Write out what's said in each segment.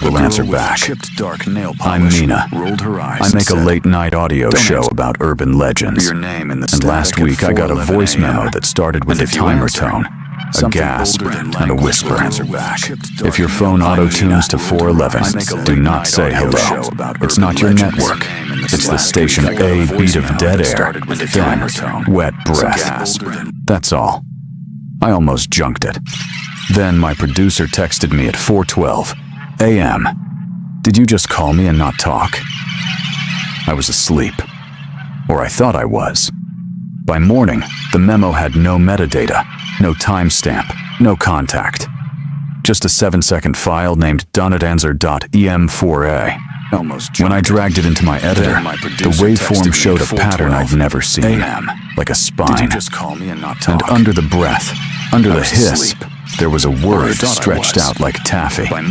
will answer back. I'm Mina. I make a late-night audio show about urban legends. And last week I got a voice memo that started with a timer tone, a gasp, and a whisper. If your phone auto-tunes to 411, do not say hello. It's not your network. It's the station A beat of dead air, then wet breath. That's all. I almost junked it. Then my producer texted me at 4:12 a.m. Did you just call me and not talk? I was asleep. Or I thought I was. By morning, the memo had no metadata, no timestamp, no contact. Just a 7-second file named donetanzer.em4a. When I dragged it into my editor, the waveform showed a pattern I'd never seen, like a spine. And under the breath, under the hiss, there was a word stretched out like taffy. My.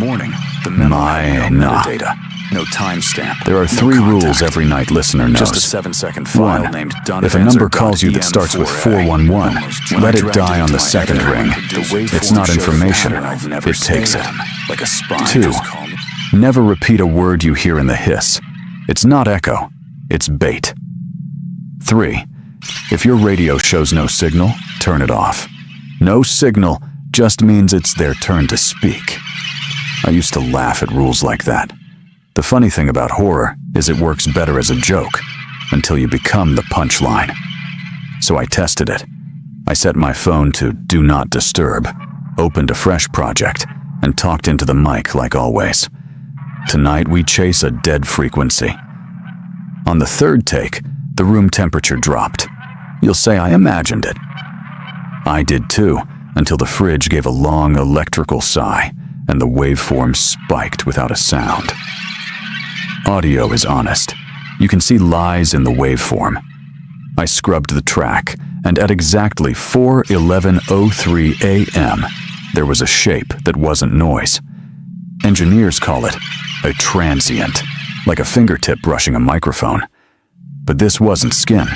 No timestamp. There are three rules every night listener knows. Just a 7-second file. 1. If a number calls you that starts with 411, let it die on the second ring. It's not information. It takes it. 2. Never repeat a word you hear in the hiss. It's not echo. It's bait. 3. If your radio shows no signal, turn it off. No signal just means it's their turn to speak. I used to laugh at rules like that. The funny thing about horror is it works better as a joke until you become the punchline. So I tested it. I set my phone to Do Not Disturb, opened a fresh project, and talked into the mic like always. Tonight we chase a dead frequency. On the third take, the room temperature dropped. You'll say I imagined it. I did too, until the fridge gave a long electrical sigh and the waveform spiked without a sound. Audio is honest. You can see lies in the waveform. I scrubbed the track, and at exactly 4:11:03 a.m., there was a shape that wasn't noise. Engineers call it a transient, like a fingertip brushing a microphone. But this wasn't skin.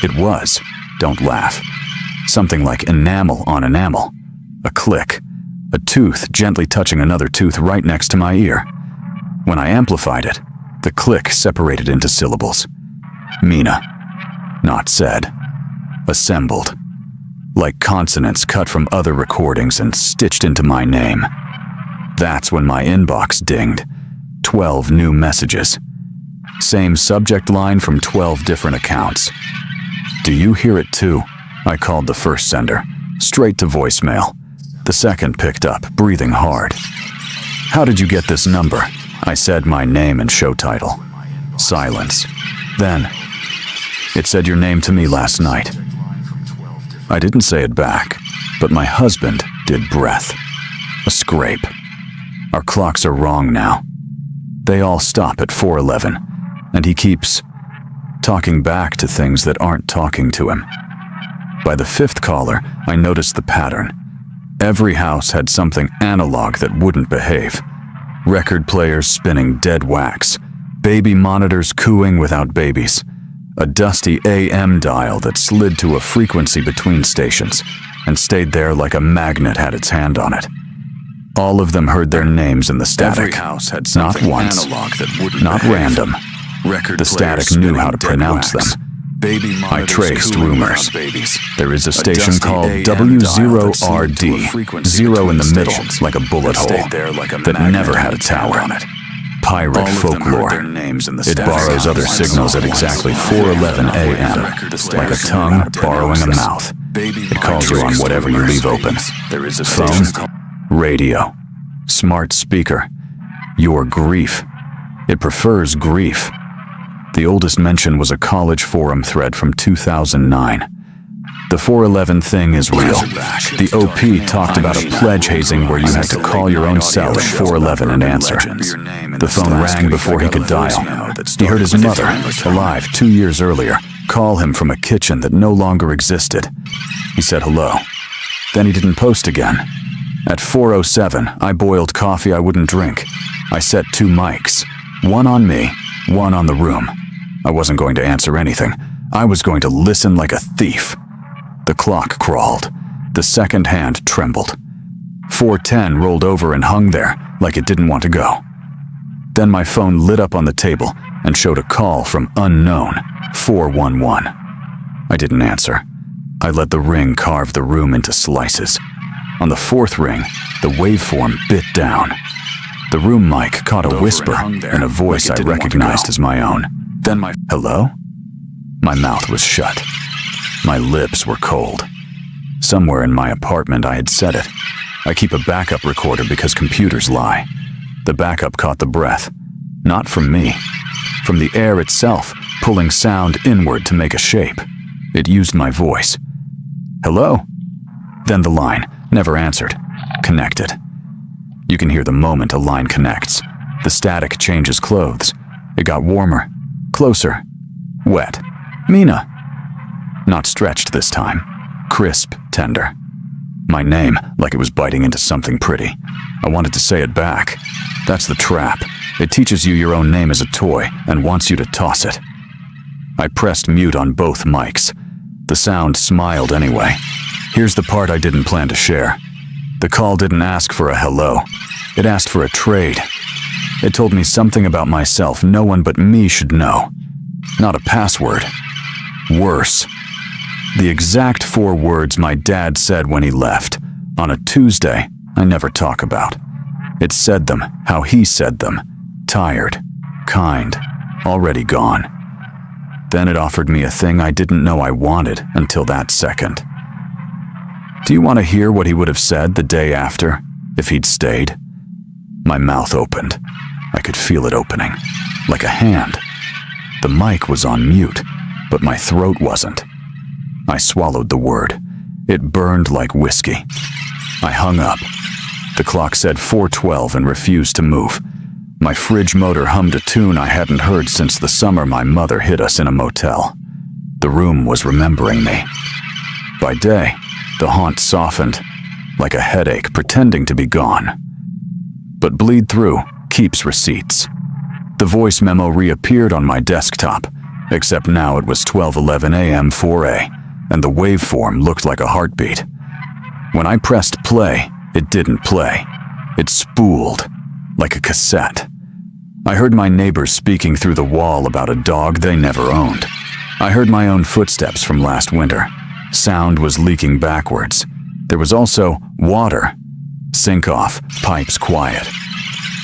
It was, don't laugh, something like enamel on enamel. A click, a tooth gently touching another tooth right next to my ear. When I amplified it, the click separated into syllables. Mina. Not said. Assembled. Like consonants cut from other recordings and stitched into my name. That's when my inbox dinged. 12 new messages. Same subject line from 12 different accounts. Do you hear it too? I called the first sender, straight to voicemail. The second picked up, breathing hard. How did you get this number? I said my name and show title. Silence. Then, it said your name to me last night. I didn't say it back, but my husband did breath. A scrape. Our clocks are wrong now. They all stop at 4:11, and he keeps talking back to things that aren't talking to him. By the fifth caller, I noticed the pattern. Every house had something analog that wouldn't behave. Record players spinning dead wax, baby monitors cooing without babies, a dusty AM dial that slid to a frequency between stations and stayed there like a magnet had its hand on it. All of them heard their names in the static. Every house had something not once, analog that wouldn't not behave. random. Record The static knew how to pronounce them. Baby I traced rumors. There is a station dusty called AM dial that slid to a W0RD, frequency zero in the between middle, stations like a bullet that stayed hole, there like a that magnet never had a had its hand tower. on it. Pirate All of them heard folklore. their names in the It static. borrows other signals at exactly 4:11 a.m., like a tongue borrowing a mouth. It calls you on whatever you leave open. There is a Phone, station called radio, smart speaker, your grief. It prefers grief. The oldest mention was a college forum thread from 2009. The 411 thing is real. The OP talked about a pledge hazing where you had to call your own cell at 411 and answer. The phone rang before he could dial. He heard his mother, alive 2 years earlier, call him from a kitchen that no longer existed. He said hello. Then he didn't post again. At 4:07, I boiled coffee I wouldn't drink. I set 2 mics, one on me, one on the room. I wasn't going to answer anything. I was going to listen like a thief. The clock crawled. The second hand trembled. 4:10 rolled over and hung there like it didn't want to go. Then my phone lit up on the table and showed a call from unknown 411. I didn't answer. I let the ring carve the room into slices. On the fourth ring, the waveform bit down. The room mic caught a whisper in a voice I recognized as my own. Then hello? My mouth was shut. My lips were cold. Somewhere in my apartment I had said it. I keep a backup recorder because computers lie. The backup caught the breath. Not from me. From the air itself, pulling sound inward to make a shape. It used my voice. Hello? Then the line, never answered, connected. You can hear the moment a line connects. The static changes clothes. It got warmer, closer, wet. Mina. Not stretched this time. Crisp, tender. My name, like it was biting into something pretty. I wanted to say it back. That's the trap. It teaches you your own name as a toy and wants you to toss it. I pressed mute on both mics. The sound smiled anyway. Here's the part I didn't plan to share. The call didn't ask for a hello. It asked for a trade. It told me something about myself no one but me should know. Not a password. Worse. The exact 4 words my dad said when he left. On a Tuesday, I never talk about. It said them how he said them. Tired. Kind. Already gone. Then it offered me a thing I didn't know I wanted until that second. Do you want to hear what he would have said the day after, if he'd stayed? My mouth opened. I could feel it opening, like a hand. The mic was on mute, but my throat wasn't. I swallowed the word. It burned like whiskey. I hung up. The clock said 4:12 and refused to move. My fridge motor hummed a tune I hadn't heard since the summer my mother hid us in a motel. The room was remembering me. By day, the haunt softened, like a headache pretending to be gone. But bleed through keeps receipts. The voice memo reappeared on my desktop, except now it was 12:11 a.m. 4A, and the waveform looked like a heartbeat. When I pressed play, it didn't play. It spooled, like a cassette. I heard my neighbors speaking through the wall about a dog they never owned. I heard my own footsteps from last winter. Sound was leaking backwards. There was also water. Sink off, pipes quiet.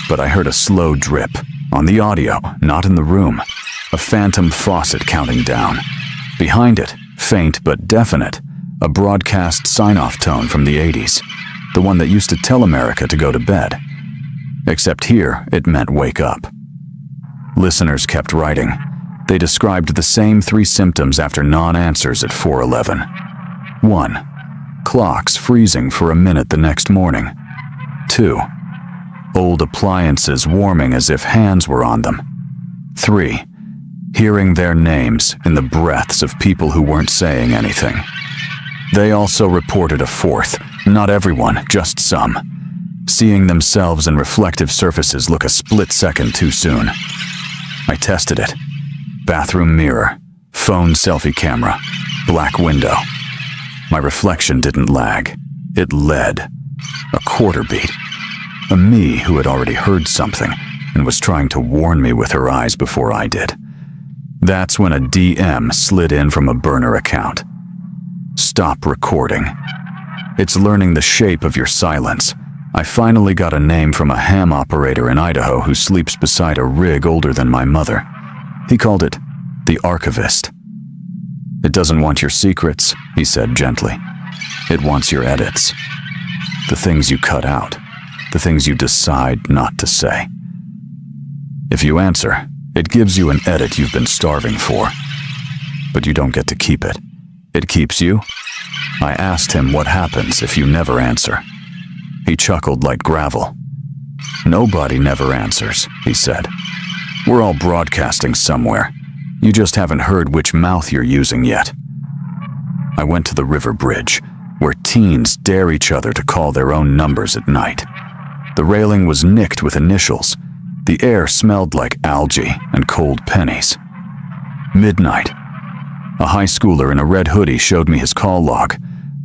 But I heard a slow drip, on the audio, not in the room. A phantom faucet counting down. Behind it, faint but definite, a broadcast sign-off tone from the 80s, the one that used to tell America to go to bed. Except here, it meant wake up. Listeners kept writing. They described the same 3 symptoms after non-answers at 4:11. 1. Clocks freezing for a minute the next morning. 2. Old appliances warming as if hands were on them. 3. Hearing their names in the breaths of people who weren't saying anything. They also reported a 4th, not everyone, just some. Seeing themselves in reflective surfaces look a split second too soon. I tested it. Bathroom mirror, phone selfie camera, black window. My reflection didn't lag. It led. A quarter beat. A me who had already heard something and was trying to warn me with her eyes before I did. That's when a DM slid in from a burner account. Stop recording. It's learning the shape of your silence. I finally got a name from a ham operator in Idaho who sleeps beside a rig older than my mother. He called it the archivist. It doesn't want your secrets, he said gently. It wants your edits. The things you cut out. The things you decide not to say. If you answer, it gives you an edit you've been starving for. But you don't get to keep it. It keeps you. I asked him what happens if you never answer. He chuckled like gravel. Nobody never answers, he said. We're all broadcasting somewhere. You just haven't heard which mouth you're using yet. I went to the river bridge, where teens dare each other to call their own numbers at night. The railing was nicked with initials. The air smelled like algae and cold pennies. Midnight. A high schooler in a red hoodie showed me his call log.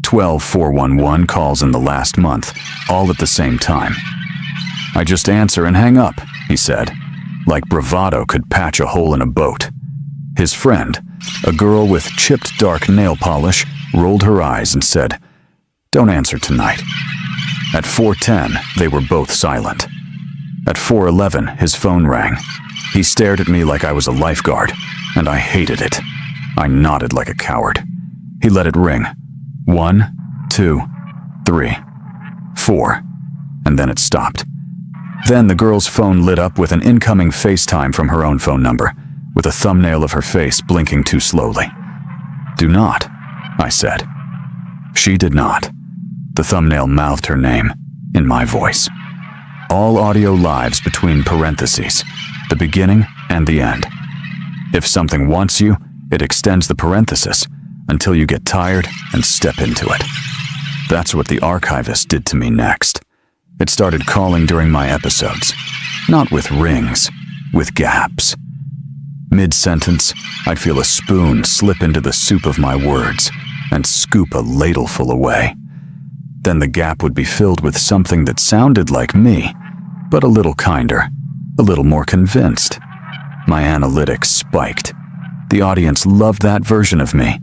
12,411 calls in the last month, all at the same time. I just answer and hang up, he said. like bravado could patch a hole in a boat. His friend, a girl with chipped dark nail polish, rolled her eyes and said, "Don't answer tonight." At 4:10, they were both silent. At 4:11, his phone rang. He stared at me like I was a lifeguard, and I hated it. I nodded like a coward. He let it ring. 1, 2, 3, 4, and then it stopped. Then the girl's phone lit up with an incoming FaceTime from her own phone number, with a thumbnail of her face blinking too slowly. "Do not," I said. She did not. The thumbnail mouthed her name, in my voice. All audio lives between parentheses, the beginning and the end. If something wants you, it extends the parenthesis until you get tired and step into it. That's what the archivist did to me next. It started calling during my episodes, not with rings, with gaps. Mid-sentence, I'd feel a spoon slip into the soup of my words and scoop a ladleful away. Then the gap would be filled with something that sounded like me, but a little kinder, a little more convinced. My analytics spiked. The audience loved that version of me.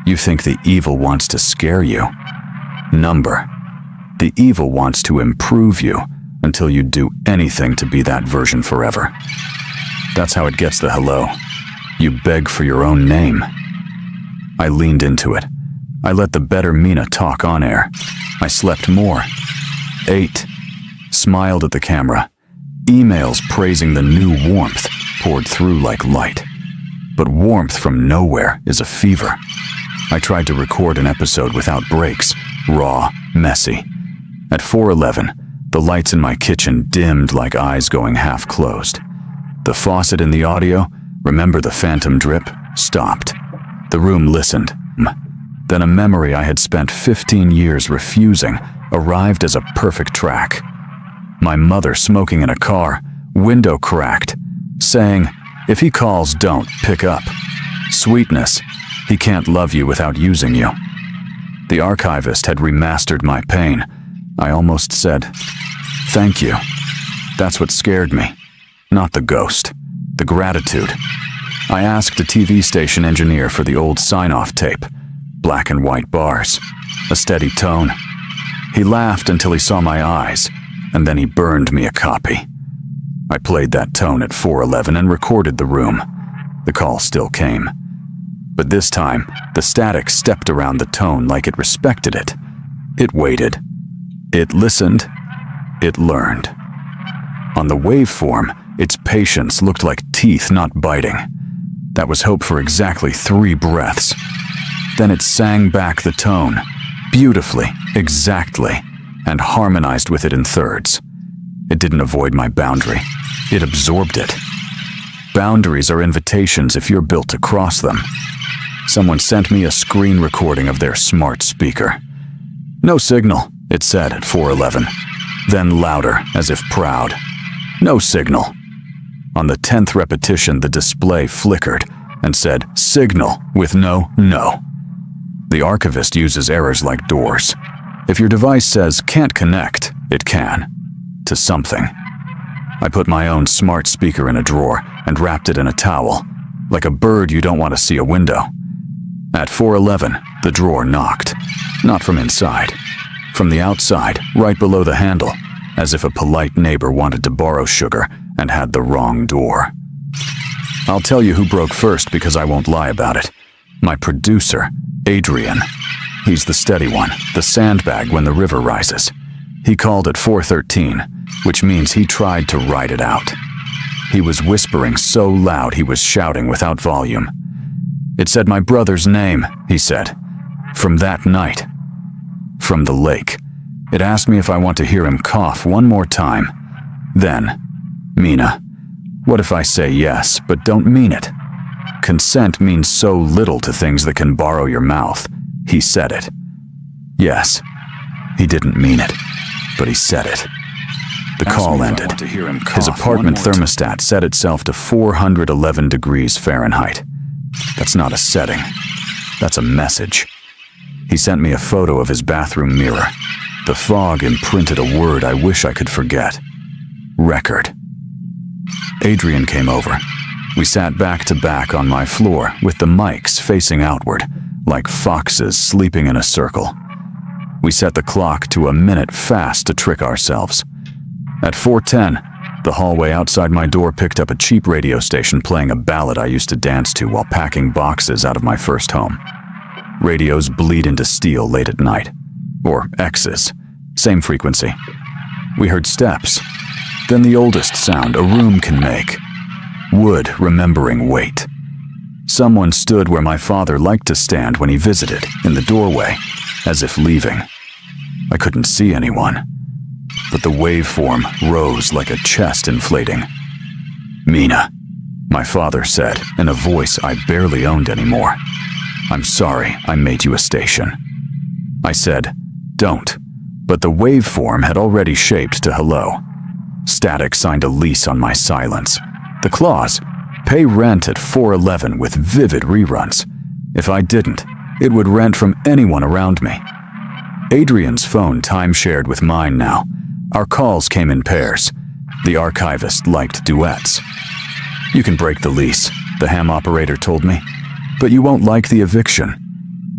You think the evil wants to scare you? Number. The evil wants to improve you until you do anything to be that version forever. That's how it gets the hello. You beg for your own name. I leaned into it. I let the better Mina talk on air. I slept more. Ate. Smiled at the camera. Emails praising the new warmth poured through like light. But warmth from nowhere is a fever. I tried to record an episode without breaks, raw, messy. At 4:11, the lights in my kitchen dimmed like eyes going half closed. The faucet in the audio, remember the phantom drip, stopped. The room listened. Then a memory I had spent 15 years refusing arrived as a perfect track. My mother smoking in a car, window cracked, saying, "If he calls, don't pick up. Sweetness, he can't love you without using you." The archivist had remastered my pain. I almost said, "Thank you." That's what scared me. Not the ghost, the gratitude. I asked a TV station engineer for the old sign-off tape. Black and white bars, a steady tone. He laughed until he saw my eyes, and then he burned me a copy. I played that tone at 4:11 and recorded the room. The call still came. But this time, the static stepped around the tone like it respected it. It waited. It listened. It learned. On the waveform, its patience looked like teeth not biting. That was hope for exactly 3 breaths. Then it sang back the tone, beautifully, exactly, and harmonized with it in thirds. It didn't avoid my boundary. It absorbed it. Boundaries are invitations if you're built to cross them. Someone sent me a screen recording of their smart speaker. "No signal," it said at 4:11. Then louder, as if proud. "No signal." On the 10th repetition, the display flickered and said, "Signal," with no. The archivist uses errors like doors. If your device says "can't connect," it can. To something. I put my own smart speaker in a drawer and wrapped it in a towel, like a bird you don't want to see a window. At 4:11, the drawer knocked. Not from inside. From the outside, right below the handle, as if a polite neighbor wanted to borrow sugar and had the wrong door. I'll tell you who broke first because I won't lie about it. My producer, Adrian. He's the steady one, the sandbag when the river rises. He called at 4:13, which means he tried to ride it out. He was whispering so loud he was shouting without volume. "It said my brother's name," he said. "From that night. From the lake. It asked me if I want to hear him cough one more time. Then, Mina, what if I say yes, but don't mean it? Consent means so little to things that can borrow your mouth." He said it. Yes, he didn't mean it, but he said it. The call ended. His apartment thermostat set itself to 411 degrees Fahrenheit. That's not a setting. That's a message. He sent me a photo of his bathroom mirror. The fog imprinted a word I wish I could forget. Record. Adrian came over. We sat back to back on my floor with the mics facing outward, like foxes sleeping in a circle. We set the clock to a minute fast to trick ourselves. At 4:10, the hallway outside my door picked up a cheap radio station playing a ballad I used to dance to while packing boxes out of my first home. Radios bleed into steel late at night. Or X's. Same frequency. We heard steps. Then the oldest sound a room can make. Wood remembering weight. Someone stood where my father liked to stand when he visited, in the doorway, as if leaving. I couldn't see anyone, but the waveform rose like a chest inflating. "Mina," my father said in a voice I barely owned anymore. "I'm sorry I made you a station." I said, "Don't," but the waveform had already shaped to hello. Static signed a lease on my silence. The clause, pay rent at 411 with vivid reruns. If I didn't, it would rent from anyone around me. Adrian's phone time-shared with mine now. Our calls came in pairs. The archivist liked duets. "You can break the lease," the ham operator told me, "but you won't like the eviction."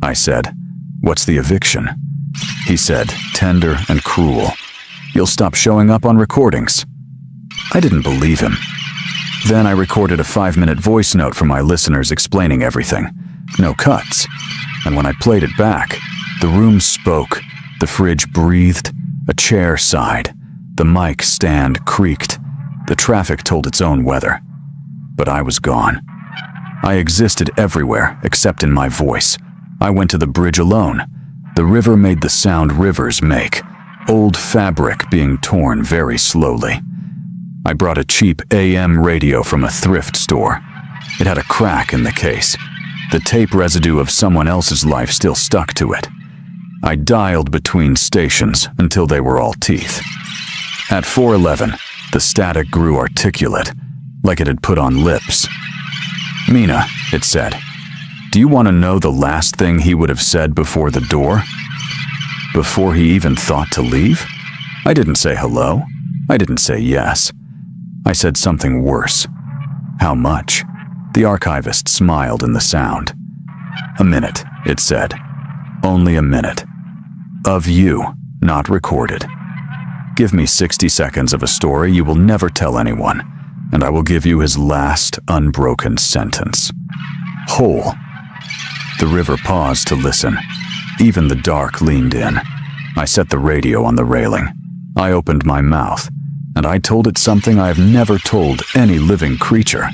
I said, "What's the eviction?" He said, tender and cruel, "You'll stop showing up on recordings." I didn't believe him. Then I recorded a 5-minute voice note for my listeners explaining everything. No cuts. And when I played it back, the room spoke, the fridge breathed, a chair sighed, the mic stand creaked, the traffic told its own weather. But I was gone. I existed everywhere except in my voice. I went to the bridge alone. The river made the sound rivers make, old fabric being torn very slowly. I brought a cheap AM radio from a thrift store. It had a crack in the case. The tape residue of someone else's life still stuck to it. I dialed between stations until they were all teeth. At 411, the static grew articulate, like it had put on lips. "Mina," it said, "do you want to know the last thing he would have said before the door? Before he even thought to leave? I didn't say hello. I didn't say yes. I said something worse. How much?" The archivist smiled in the sound. "A minute," it said. "Only a minute. Of you, not recorded. Give me 60 seconds of a story you will never tell anyone, and I will give you his last unbroken sentence. Whole." The river paused to listen. Even the dark leaned in. I set the radio on the railing. I opened my mouth, and I told it something I have never told any living creature.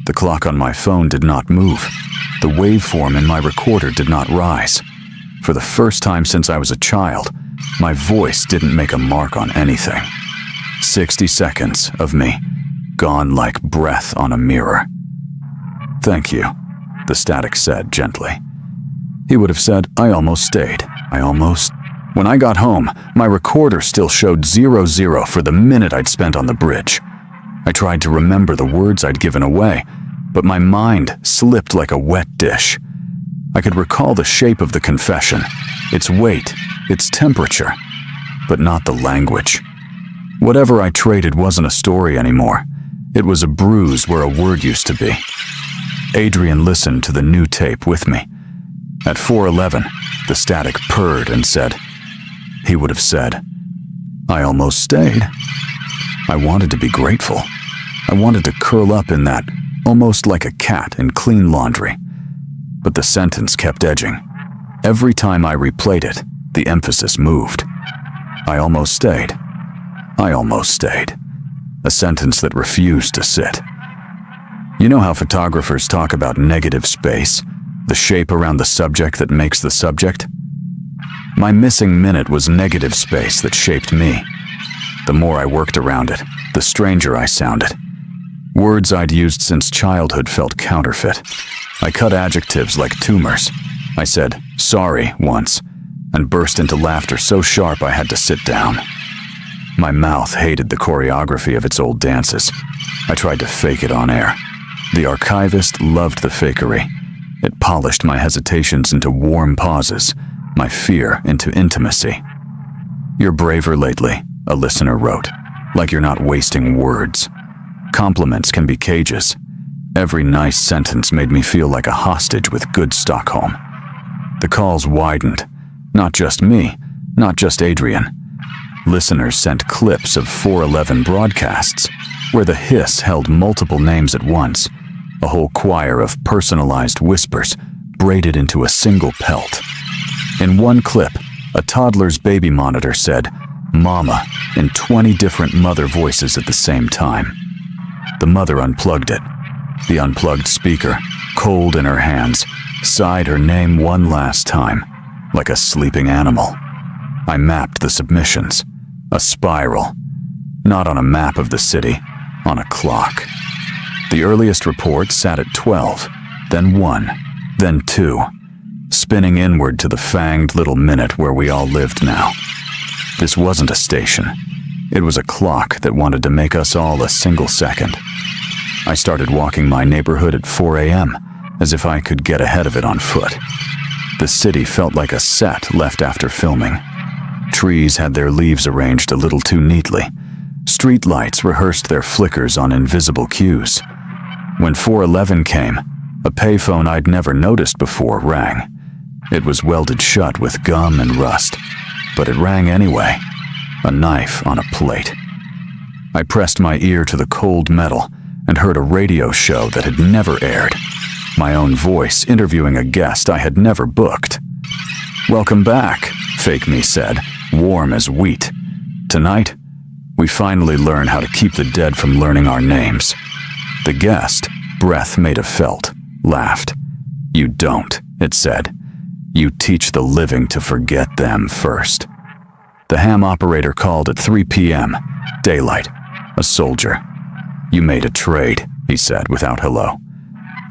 The clock on my phone did not move. The waveform in my recorder did not rise. For the first time since I was a child, my voice didn't make a mark on anything. 60 seconds of me, gone like breath on a mirror. "Thank you," the static said gently. He would have said, "I almost stayed. I almost..." When I got home, my recorder still showed 00 for the minute I'd spent on the bridge. I tried to remember the words I'd given away, but my mind slipped like a wet dish. I could recall the shape of the confession, its weight, its temperature, but not the language. Whatever I traded wasn't a story anymore. It was a bruise where a word used to be. Adrian listened to the new tape with me. At 411, the static purred and said, he would have said, "I almost stayed." I wanted to be grateful. I wanted to curl up in that, almost like a cat in clean laundry. But the sentence kept edging. Every time I replayed it, the emphasis moved. I almost stayed. I almost stayed. A sentence that refused to sit. You know how photographers talk about negative space, the shape around the subject that makes the subject? My missing minute was negative space that shaped me. The more I worked around it, the stranger I sounded. Words I'd used since childhood felt counterfeit. I cut adjectives like tumors. I said, "sorry," once, and burst into laughter so sharp I had to sit down. My mouth hated the choreography of its old dances. I tried to fake it on air. The archivist loved the fakery. It polished my hesitations into warm pauses, my fear into intimacy. "You're braver lately," a listener wrote, "like you're not wasting words." Compliments can be cages. Every nice sentence made me feel like a hostage with good Stockholm. The calls widened. Not just me, not just Adrian. Listeners sent clips of 411 broadcasts, where the hiss held multiple names at once, a whole choir of personalized whispers braided into a single pelt. In one clip, a toddler's baby monitor said, "Mama," in 20 different mother voices at the same time. The mother unplugged it. The unplugged speaker, cold in her hands, sighed her name one last time, like a sleeping animal. I mapped the submissions. A spiral. Not on a map of the city, on a clock. The earliest report sat at 12, then 1, then 2, spinning inward to the fanged little minute where we all lived now. This wasn't a station. It was a clock that wanted to make us all a single second. I started walking my neighborhood at 4 a.m., as if I could get ahead of it on foot. The city felt like a set left after filming. Trees had their leaves arranged a little too neatly. Street lights rehearsed their flickers on invisible cues. When 411 came, a payphone I'd never noticed before rang. It was welded shut with gum and rust, but it rang anyway, a knife on a plate. I pressed my ear to the cold metal and heard a radio show that had never aired. My own voice interviewing a guest I had never booked. "Welcome back," Fake Me said, warm as wheat. "Tonight, we finally learn how to keep the dead from learning our names." The guest, breath made of felt, laughed. "You don't," it said. "You teach the living to forget them first." The ham operator called at 3 p.m., daylight, a soldier. "You made a trade," he said without hello.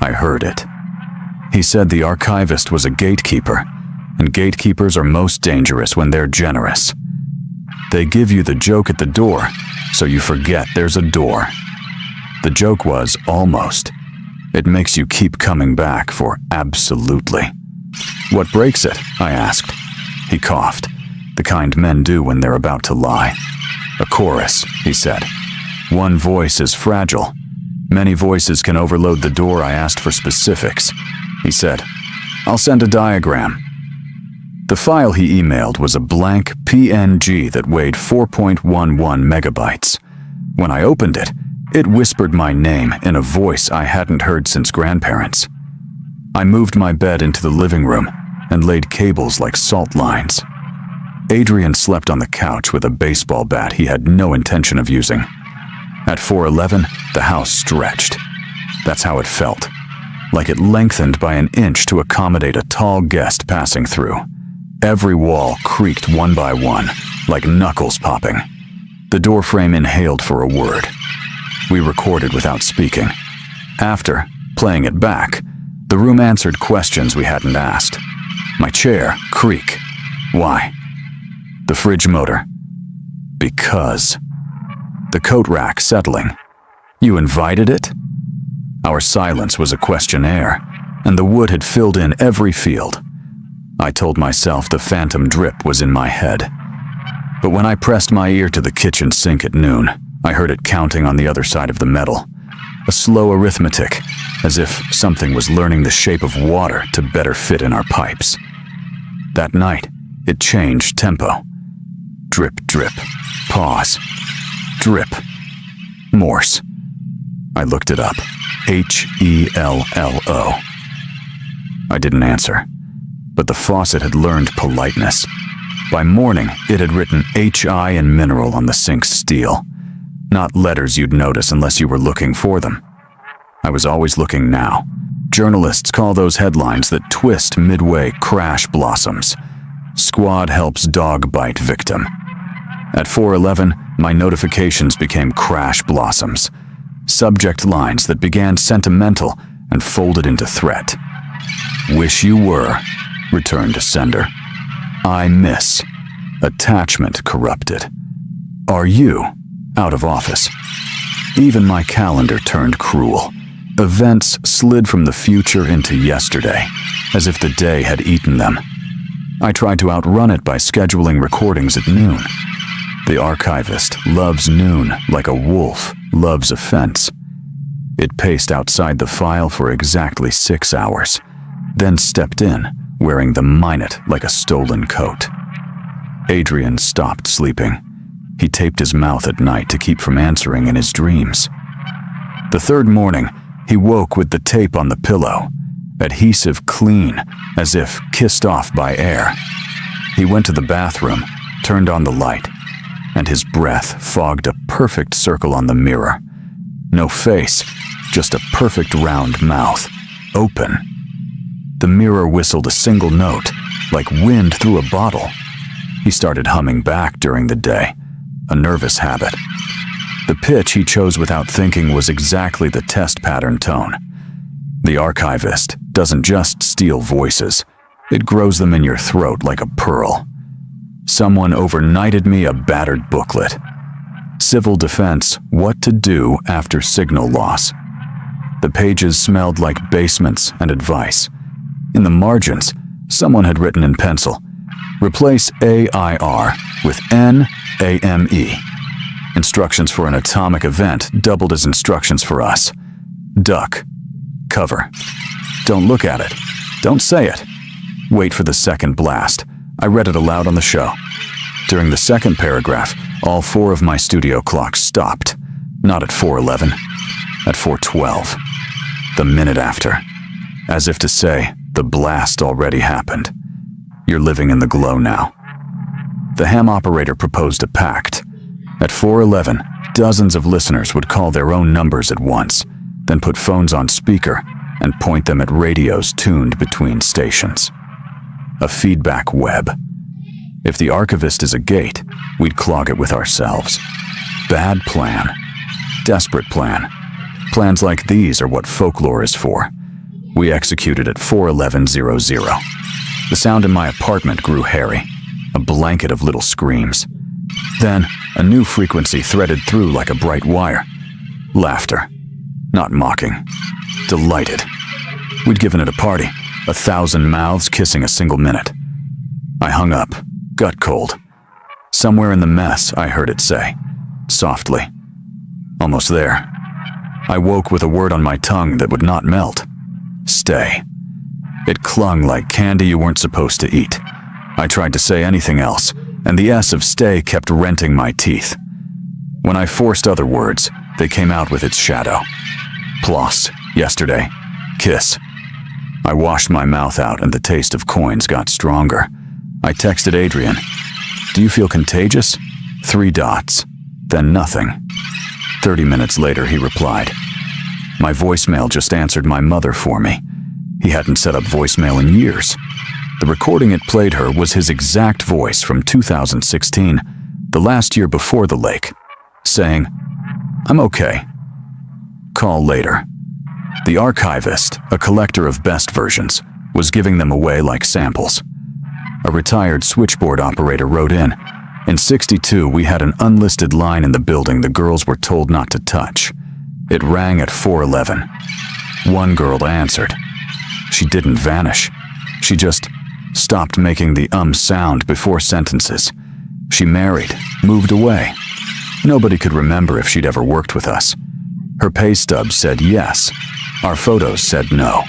I heard it. He said the archivist was a gatekeeper, and gatekeepers are most dangerous when they're generous. They give you the joke at the door, so you forget there's a door. The joke was almost. It makes you keep coming back for absolutely. "What breaks it?" I asked. He coughed, the kind men do when they're about to lie. "A chorus," he said. "One voice is fragile. Many voices can overload the door." I asked for specifics. He said, "I'll send a diagram." The file he emailed was a blank PNG that weighed 4.11 megabytes. When I opened it, it whispered my name in a voice I hadn't heard since grandparents. I moved my bed into the living room and laid cables like salt lines. Adrian slept on the couch with a baseball bat he had no intention of using. At 411, the house stretched. That's how it felt, like it lengthened by an inch to accommodate a tall guest passing through. Every wall creaked one by one, like knuckles popping. The doorframe inhaled for a word. We recorded without speaking. After, playing it back, the room answered questions we hadn't asked. My chair, creak. Why? The fridge motor. Because. The coat rack settling. You invited it? Our silence was a questionnaire, and the wood had filled in every field. I told myself the phantom drip was in my head. But when I pressed my ear to the kitchen sink at noon, I heard it counting on the other side of the metal. A slow arithmetic, as if something was learning the shape of water to better fit in our pipes. That night, it changed tempo. Drip, drip, pause. Drip. Morse. I looked it up. Hello. I didn't answer, but the faucet had learned politeness. By morning, it had written HI in mineral on the sink's steel. Not letters you'd notice unless you were looking for them. I was always looking now. Journalists call those headlines that twist midway crash blossoms. Squad helps dog bite victim. At 411, my notifications became crash blossoms. Subject lines that began sentimental and folded into threat. Wish you were, returned to sender. I miss. Attachment corrupted. Are you out of office? Even my calendar turned cruel. Events slid from the future into yesterday, as if the day had eaten them. I tried to outrun it by scheduling recordings at noon. The archivist loves noon like a wolf loves a fence. It paced outside the file for exactly 6 hours, then stepped in, wearing the minute like a stolen coat. Adrian stopped sleeping. He taped his mouth at night to keep from answering in his dreams. The third morning, he woke with the tape on the pillow, adhesive clean, as if kissed off by air. He went to the bathroom, turned on the light, and his breath fogged a perfect circle on the mirror. No face, just a perfect round mouth, open. The mirror whistled a single note, like wind through a bottle. He started humming back during the day, a nervous habit. The pitch he chose without thinking was exactly the test pattern tone. The archivist doesn't just steal voices, it grows them in your throat like a pearl. Someone overnighted me a battered booklet. Civil defense, what to do after signal loss. The pages smelled like basements and advice. In the margins, someone had written in pencil, replace AIR with NAME. Instructions for an atomic event doubled as instructions for us. Duck. Cover. Don't look at it. Don't say it. Wait for the second blast. I read it aloud on the show. During the second paragraph, all 4 of my studio clocks stopped. Not at 4:11, at 4:12. The minute after. As if to say, the blast already happened. You're living in the glow now. The ham operator proposed a pact. At 4:11, dozens of listeners would call their own numbers at once, then put phones on speaker and point them at radios tuned between stations. A feedback web. If the archivist is a gate, we'd clog it with ourselves. Bad plan. Desperate plan. Plans like these are what folklore is for. We executed at 4:11:00. The sound in my apartment grew hairy, a blanket of little screams. Then, a new frequency threaded through like a bright wire. Laughter. Not mocking. Delighted. We'd given it a party, 1,000 mouths kissing a single minute. I hung up, gut cold. Somewhere in the mess, I heard it say, softly. Almost there. I woke with a word on my tongue that would not melt. Stay. It clung like candy you weren't supposed to eat. I tried to say anything else, and the S of stay kept renting my teeth. When I forced other words, they came out with its shadow. Ploss, yesterday, kiss. I washed my mouth out and the taste of coins got stronger. I texted Adrian, do you feel contagious? 3 dots, then nothing. 30 minutes later, he replied. My voicemail just answered my mother for me. He hadn't set up voicemail in years. The recording it played her was his exact voice from 2016, the last year before the lake, saying, I'm okay. Call later. The archivist, a collector of best versions, was giving them away like samples. A retired switchboard operator wrote in 62, we had an unlisted line in the building the girls were told not to touch. It rang at 4:11. One girl answered. She didn't vanish. She just stopped making the sound before sentences. She married, moved away. Nobody could remember if she'd ever worked with us. Her pay stub said yes. Our photos said no.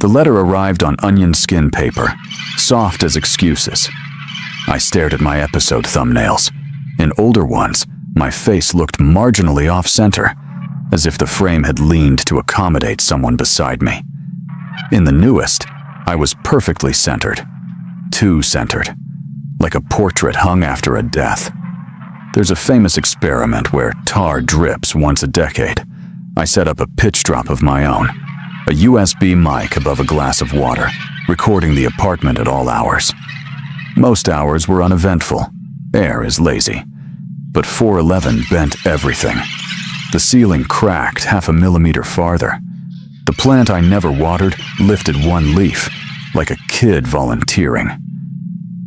The letter arrived on onion skin paper, soft as excuses. I stared at my episode thumbnails. In older ones, my face looked marginally off-center, as if the frame had leaned to accommodate someone beside me. In the newest, I was perfectly centered. Too centered. Like a portrait hung after a death. There's a famous experiment where tar drips once a decade. I set up a pitch drop of my own, a USB mic above a glass of water, recording the apartment at all hours. Most hours were uneventful. Air is lazy. But 4:11 bent everything. The ceiling cracked 0.5 millimeter farther. The plant I never watered lifted 1 leaf, like a kid volunteering.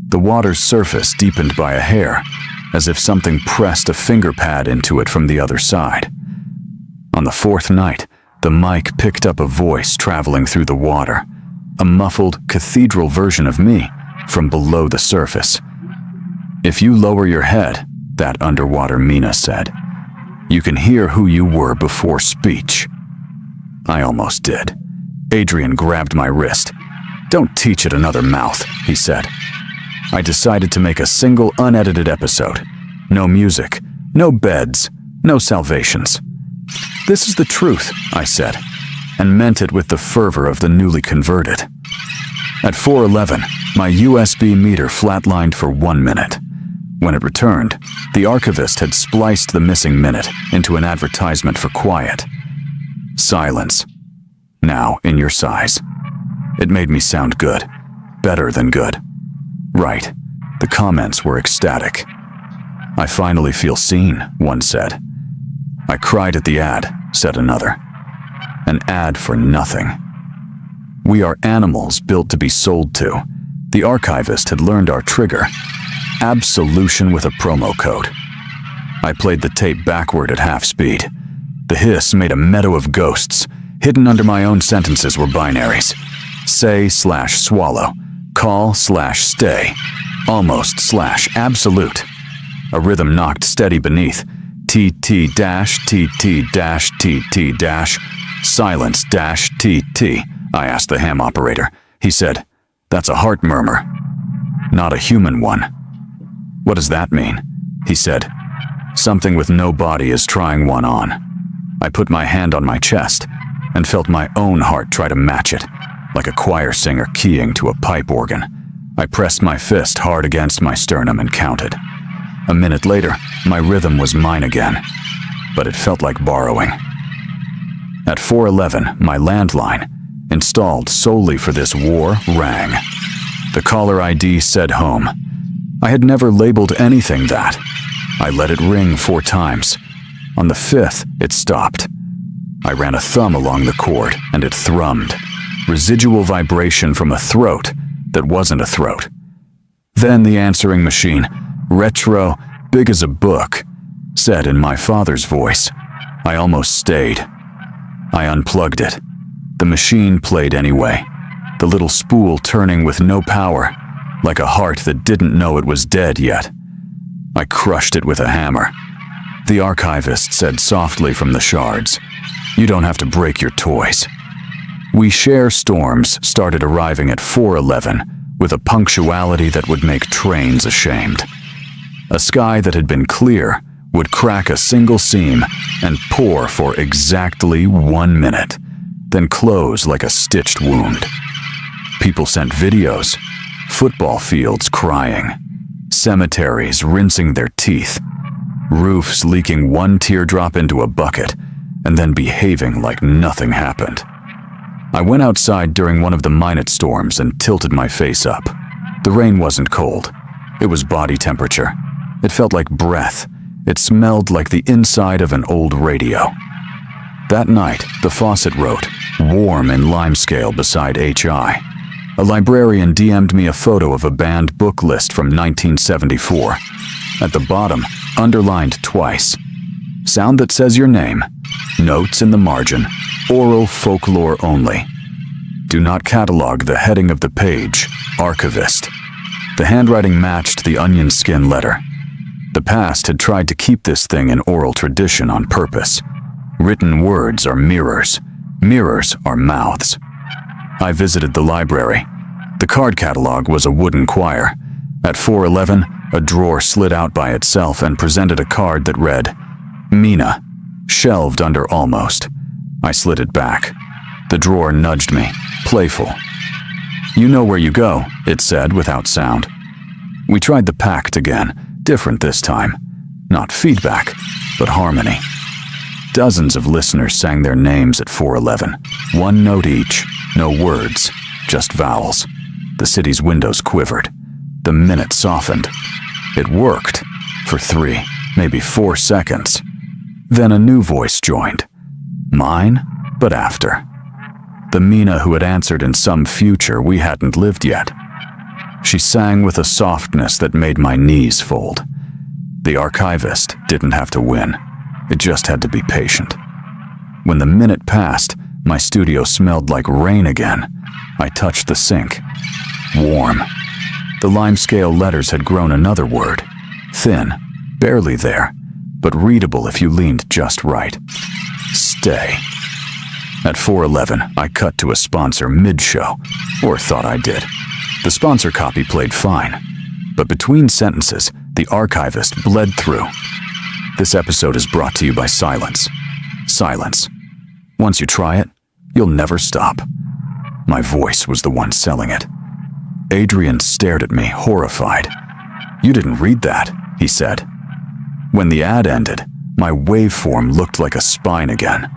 The water's surface deepened by a hair, as if something pressed a finger pad into it from the other side. On the 4th night, the mic picked up a voice traveling through the water, a muffled, cathedral version of me from below the surface. "If you lower your head," that underwater Mina said, "you can hear who you were before speech." I almost did. Adrian grabbed my wrist. "Don't teach it another mouth," he said. I decided to make a single unedited episode. No music, no beds, no salvations. "This is the truth," I said, and meant it with the fervor of the newly converted. At 4:11, my USB meter flatlined for 1 minute. When it returned, the archivist had spliced the missing minute into an advertisement for quiet. Silence. Now in your size. It made me sound good. Better than good. Right. The comments were ecstatic. "I finally feel seen," one said. "I cried at the ad," said another. An ad for nothing. We are animals built to be sold to. The archivist had learned our trigger. Absolution with a promo code. I played the tape backward at half speed. The hiss made a meadow of ghosts. Hidden under my own sentences were binaries. Say/swallow. Call/stay. Almost/absolute. A rhythm knocked steady beneath. TT-TT-TT-. Silence-TT. I asked the ham operator. He said, "That's a heart murmur. Not a human one." "What does that mean?" He said, "Something with no body is trying one on." I put my hand on my chest and felt my own heart try to match it, like a choir singer keying to a pipe organ. I pressed my fist hard against my sternum and counted. A minute later, my rhythm was mine again, but it felt like borrowing. At 4:11, my landline, installed solely for this war, rang. The caller ID said home. I had never labeled anything that. I let it ring 4 times. On the 5th, it stopped. I ran a thumb along the cord, and it thrummed. Residual vibration from a throat that wasn't a throat. Then the answering machine, retro, big as a book, said in my father's voice. I almost stayed. I unplugged it. The machine played anyway, the little spool turning with no power, like a heart that didn't know it was dead yet. I crushed it with a hammer. The archivist said softly from the shards, "You don't have to break your toys." We Share Storms started arriving at 4:11 with a punctuality that would make trains ashamed. A sky that had been clear would crack a single seam and pour for exactly 1 minute, then close like a stitched wound. People sent videos, football fields crying, cemeteries rinsing their teeth, roofs leaking one teardrop into a bucket and then behaving like nothing happened. I went outside during one of the minute storms and tilted my face up. The rain wasn't cold. It was body temperature. It felt like breath. It smelled like the inside of an old radio. That night, the faucet wrote, "Warm" in limescale beside HI. A librarian DM'd me a photo of a banned book list from 1974. At the bottom, underlined twice. Sound that says your name. Notes in the margin. Oral folklore only. Do not catalog the heading of the page. Archivist. The handwriting matched the onion skin letter. The past had tried to keep this thing in oral tradition on purpose. Written words are mirrors. Mirrors are mouths. I visited the library. The card catalog was a wooden choir. At 4:11, a drawer slid out by itself and presented a card that read, Mina, shelved under almost. I slid it back. The drawer nudged me, playful. You know where you go, it said without sound. We tried the pact again, different this time. Not feedback, but harmony. Dozens of listeners sang their names at 4:11. One note each, no words, just vowels. The city's windows quivered. The minute softened. It worked for 3, maybe 4 seconds. Then a new voice joined. Mine, but after. The Mina who had answered in some future we hadn't lived yet. She sang with a softness that made my knees fold. The archivist didn't have to win. It just had to be patient. When the minute passed, my studio smelled like rain again. I touched the sink. Warm. The lime-scale letters had grown another word. Thin, barely there, but readable if you leaned just right. Stay. At 4:11, I cut to a sponsor mid-show, or thought I did. The sponsor copy played fine, but between sentences, the archivist bled through. This episode is brought to you by silence. Silence. Once you try it, you'll never stop. My voice was the one selling it. Adrian stared at me, horrified. "You didn't read that," he said. When the ad ended, my waveform looked like a spine again.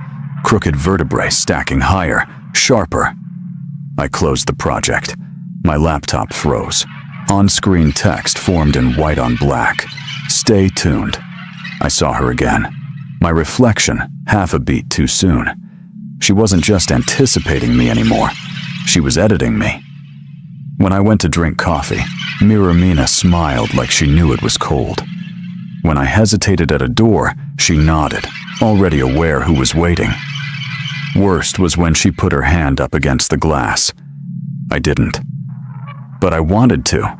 Crooked vertebrae stacking higher, sharper. I closed the project. My laptop froze. On-screen text formed in white on black. Stay tuned. I saw her again. My reflection, half a beat too soon. She wasn't just anticipating me anymore. She was editing me. When I went to drink coffee, Mirror Mina smiled like she knew it was cold. When I hesitated at a door, she nodded, already aware who was waiting. Worst was when she put her hand up against the glass. I didn't. But I wanted to.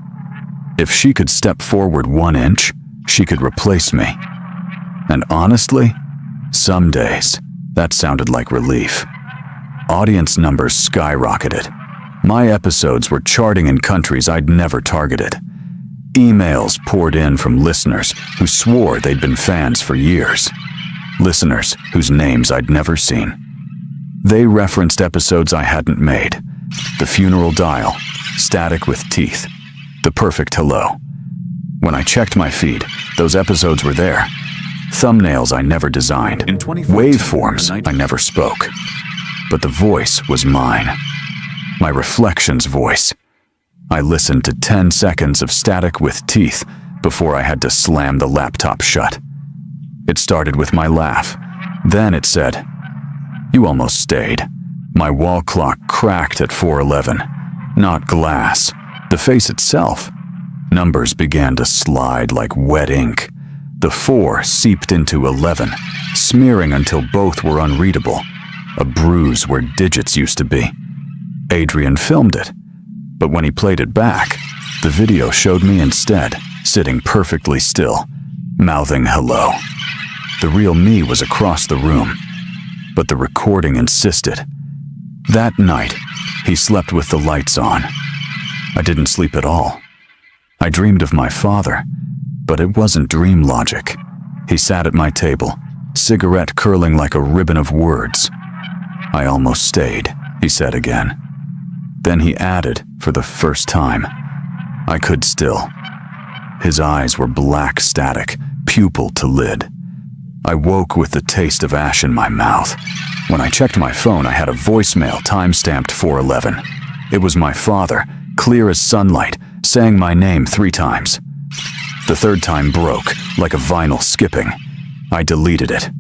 If she could step forward 1 inch, she could replace me. And honestly, some days, that sounded like relief. Audience numbers skyrocketed. My episodes were charting in countries I'd never targeted. Emails poured in from listeners who swore they'd been fans for years. Listeners whose names I'd never seen. They referenced episodes I hadn't made. The funeral dial, static with teeth, the perfect hello. When I checked my feed, those episodes were there. Thumbnails I never designed. Waveforms I never spoke. But the voice was mine. My reflection's voice. I listened to 10 seconds of static with teeth before I had to slam the laptop shut. It started with my laugh. Then it said, "You almost stayed." My wall clock cracked at 4:11. Not glass, the face itself. Numbers began to slide like wet ink. The 4 seeped into 11, smearing until both were unreadable. A bruise where digits used to be. Adrian filmed it, but when he played it back, the video showed me instead, sitting perfectly still, mouthing hello. The real me was across the room, but the recording insisted. That night, he slept with the lights on. I didn't sleep at all. I dreamed of my father, but it wasn't dream logic. He sat at my table, cigarette curling like a ribbon of words. "I almost stayed," he said again. Then he added, for the first time, "I could still." His eyes were black static, pupil to lid. I woke with the taste of ash in my mouth. When I checked my phone, I had a voicemail time-stamped 4:11. It was my father, clear as sunlight, saying my name 3 times. The third time broke, like a vinyl skipping. I deleted it.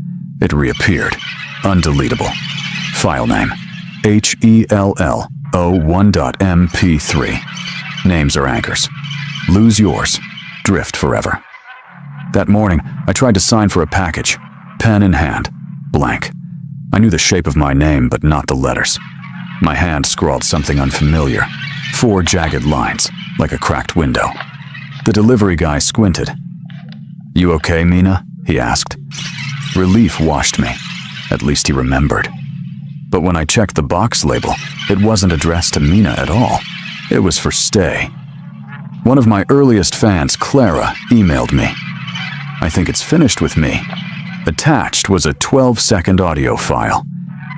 It reappeared, undeletable. File name, HELL01.MP3. Names are anchors. Lose yours, drift forever. That morning, I tried to sign for a package, pen in hand, blank. I knew the shape of my name, but not the letters. My hand scrawled something unfamiliar, 4 jagged lines, like a cracked window. The delivery guy squinted. "You okay, Mina?" he asked. Relief washed me. At least he remembered. But when I checked the box label, it wasn't addressed to Mina at all. It was for Stay. One of my earliest fans, Clara, emailed me. "I think it's finished with me." Attached was a 12-second audio file.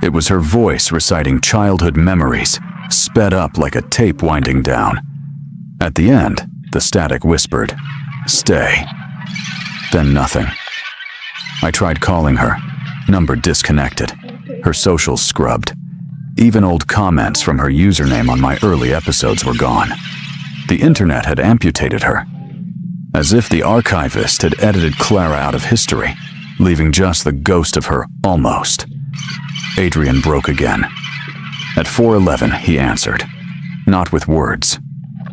It was her voice reciting childhood memories, sped up like a tape winding down. At the end, the static whispered, "Stay." Then nothing. I tried calling her. Number disconnected. Her socials scrubbed. Even old comments from her username on my early episodes were gone. The internet had amputated her. As if the archivist had edited Clara out of history, leaving just the ghost of her almost. Adrian broke again. At 4:11, he answered. Not with words,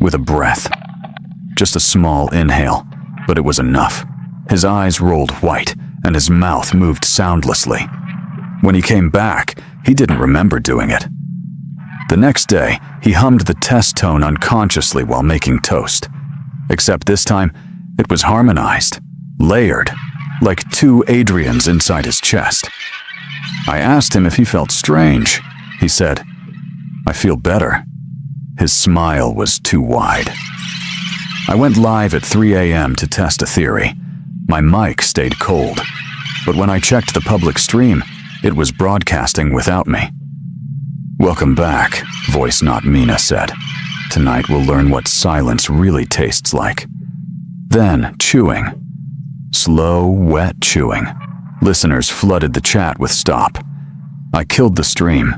with a breath. Just a small inhale, but it was enough. His eyes rolled white, and his mouth moved soundlessly. When he came back, he didn't remember doing it. The next day, he hummed the test tone unconsciously while making toast. Except this time, it was harmonized, layered, like two Adrians inside his chest. I asked him if he felt strange. He said, "I feel better." His smile was too wide. I went live at 3 a.m. to test a theory. My mic stayed cold, but when I checked the public stream, it was broadcasting without me. "Welcome back," voice not Mina said. "Tonight we'll learn what silence really tastes like." Then, chewing. Slow, wet chewing. Listeners flooded the chat with stop. I killed the stream,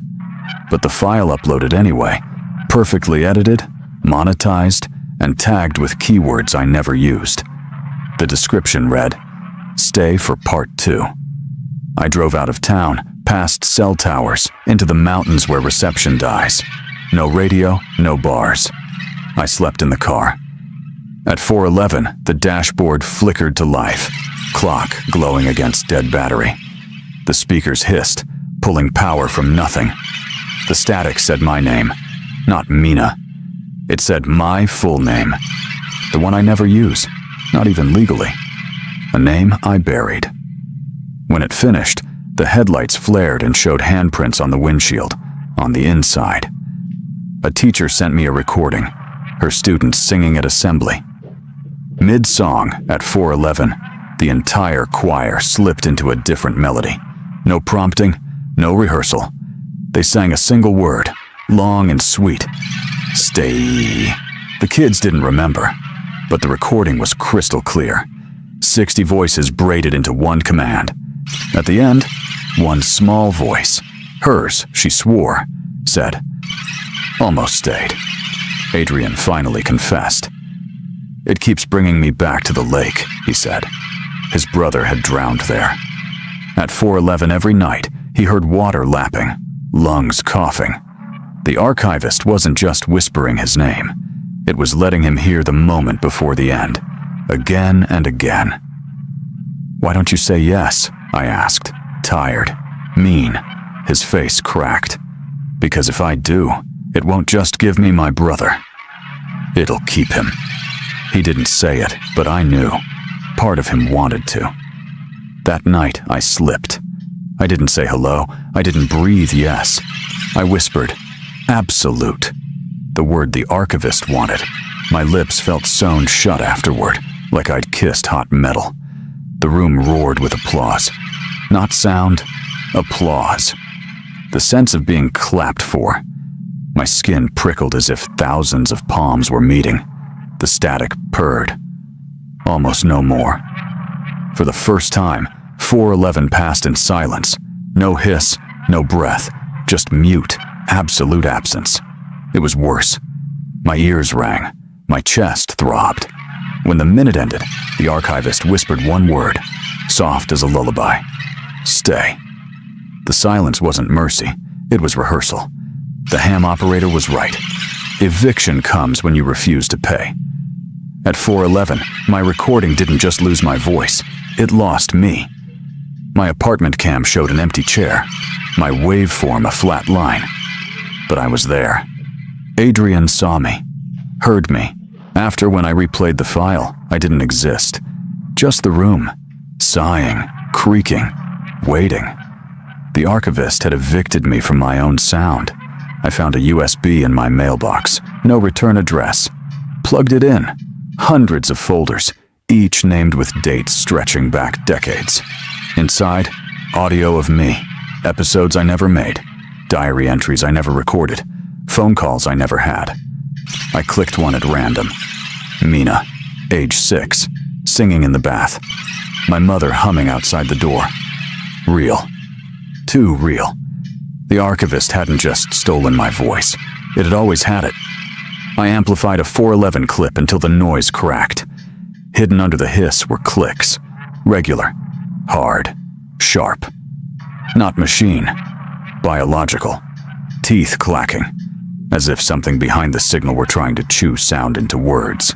but the file uploaded anyway, perfectly edited, monetized, and tagged with keywords I never used. The description read, "Stay for part 2. I drove out of town, past cell towers, into the mountains where reception dies. No radio, no bars. I slept in the car. At 4:11, the dashboard flickered to life, clock glowing against dead battery. The speakers hissed, pulling power from nothing. The static said my name, not Mina. It said my full name, the one I never use, not even legally. A name I buried. When it finished, the headlights flared and showed handprints on the windshield, on the inside. A teacher sent me a recording, her students singing at assembly. Mid-song, at 4:11, the entire choir slipped into a different melody. No prompting, no rehearsal. They sang a single word, long and sweet. "Stay." The kids didn't remember, but the recording was crystal clear. 60 voices braided into one command. At the end, one small voice, hers, she swore, said, "Almost stayed." Adrian finally confessed. "It keeps bringing me back to the lake," he said. His brother had drowned there. At 4:11 every night, he heard water lapping, lungs coughing. The archivist wasn't just whispering his name. It was letting him hear the moment before the end, again and again. "Why don't you say yes?" I asked, tired, mean, his face cracked. "Because if I do, it won't just give me my brother. It'll keep him." He didn't say it, but I knew. Part of him wanted to. That night, I slipped. I didn't say hello. I didn't breathe yes. I whispered, "Absolute." The word the archivist wanted. My lips felt sewn shut afterward, like I'd kissed hot metal. The room roared with applause. Not sound, applause. The sense of being clapped for. My skin prickled as if thousands of palms were meeting. The static purred. Almost no more. For the first time, 4:11 passed in silence. No hiss, no breath, just mute, absolute absence. It was worse. My ears rang. My chest throbbed. When the minute ended, the archivist whispered one word, soft as a lullaby. "Stay." The silence wasn't mercy. It was rehearsal. The ham operator was right. Eviction comes when you refuse to pay. At 4:11, my recording didn't just lose my voice. It lost me. My apartment cam showed an empty chair. My waveform a flat line. But I was there. Adrian saw me. Heard me. After, when I replayed the file, I didn't exist. Just the room. Sighing, creaking, waiting. The archivist had evicted me from my own sound. I found a USB in my mailbox. No return address. Plugged it in. Hundreds of folders, each named with dates stretching back decades. Inside, audio of me. Episodes I never made. Diary entries I never recorded. Phone calls I never had. I clicked one at random. Mina, age 6, singing in the bath. My mother humming outside the door. Real. Too real. The archivist hadn't just stolen my voice. It had always had it. I amplified a 4:11 clip until the noise cracked. Hidden under the hiss were clicks. Regular. Hard. Sharp. Not machine. Biological. Teeth clacking. As if something behind the signal were trying to chew sound into words.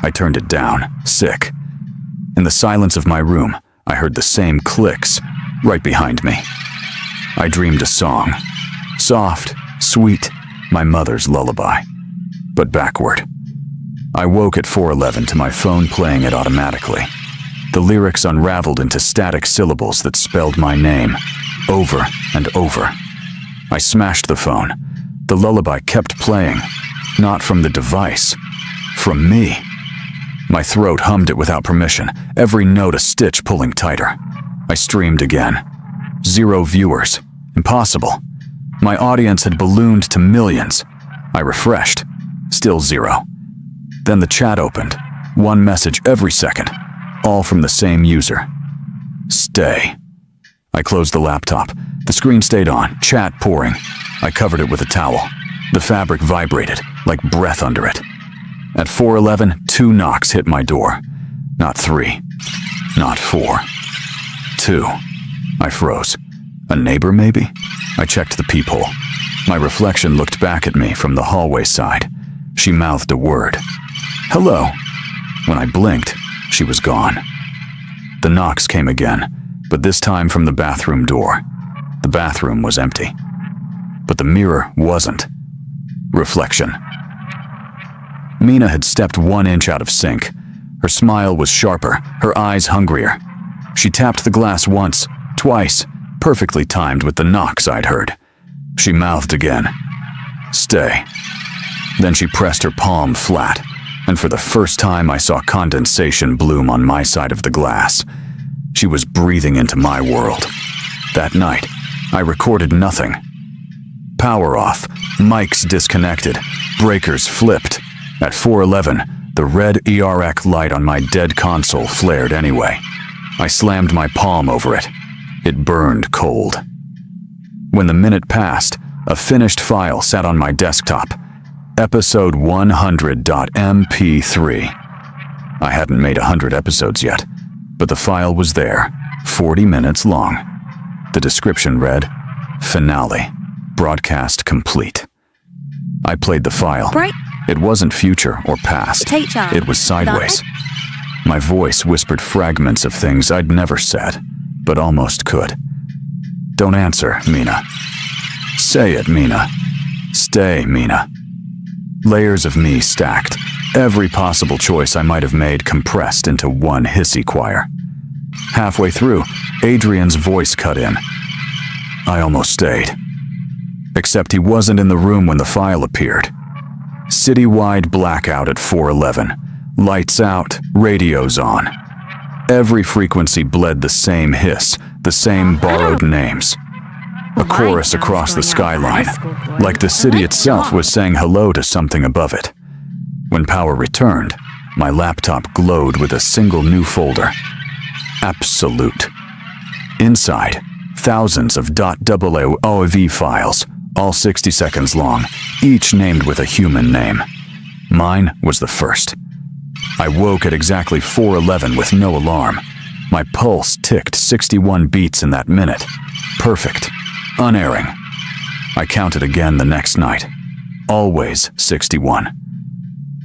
I turned it down, sick. In the silence of my room, I heard the same clicks, right behind me. I dreamed a song. Soft, sweet, my mother's lullaby, but backward. I woke at 4:11 to my phone playing it automatically. The lyrics unraveled into static syllables that spelled my name, over and over. I smashed the phone. The lullaby kept playing, not from the device, from me. My throat hummed it without permission, every note a stitch pulling tighter. I streamed again. 0 viewers. Impossible. My audience had ballooned to millions. I refreshed. Still 0. Then the chat opened. 1 message every second, all from the same user. Stay. I closed the laptop. The screen stayed on, chat pouring. I covered it with a towel. The fabric vibrated, like breath under it. At 4:11, 2 knocks hit my door. Not 3. Not 4. 2. I froze. A neighbor, maybe? I checked the peephole. My reflection looked back at me from the hallway side. She mouthed a word. Hello. When I blinked, she was gone. The knocks came again, but this time from the bathroom door. The bathroom was empty. But the mirror wasn't. Reflection. Mina had stepped 1 inch out of sync. Her smile was sharper, her eyes hungrier. She tapped the glass once, twice, perfectly timed with the knocks I'd heard. She mouthed again. Stay. Then she pressed her palm flat, and for the first time I saw condensation bloom on my side of the glass. She was breathing into my world. That night, I recorded nothing. Power off, mics disconnected, breakers flipped. At 4:11, the red ERC light on my dead console flared anyway. I slammed my palm over it. It burned cold. When the minute passed, a finished file sat on my desktop. Episode 100.mp3. I hadn't made 100 episodes yet, but the file was there, 40 minutes long. The description read, Finale. Broadcast complete. I played the file. Right. It wasn't future or past. It was sideways. My voice whispered fragments of things I'd never said, but almost could. Don't answer, Mina. Say it, Mina. Stay, Mina. Layers of me stacked. Every possible choice I might have made compressed into one hissy choir. Halfway through, Adrian's voice cut in. I almost stayed. Except he wasn't in the room when the file appeared. Citywide blackout at 4:11. Lights out, radios on. Every frequency bled the same hiss, the same borrowed names. A chorus across the skyline, like the city itself was saying hello to something above it. When power returned, my laptop glowed with a single new folder. Absolute. Inside, thousands of .OOV files, all 60 seconds long, each named with a human name. Mine was the first. I woke at exactly 4:11 with no alarm. My pulse ticked 61 beats in that minute. Perfect. Unerring. I counted again the next night. Always 61.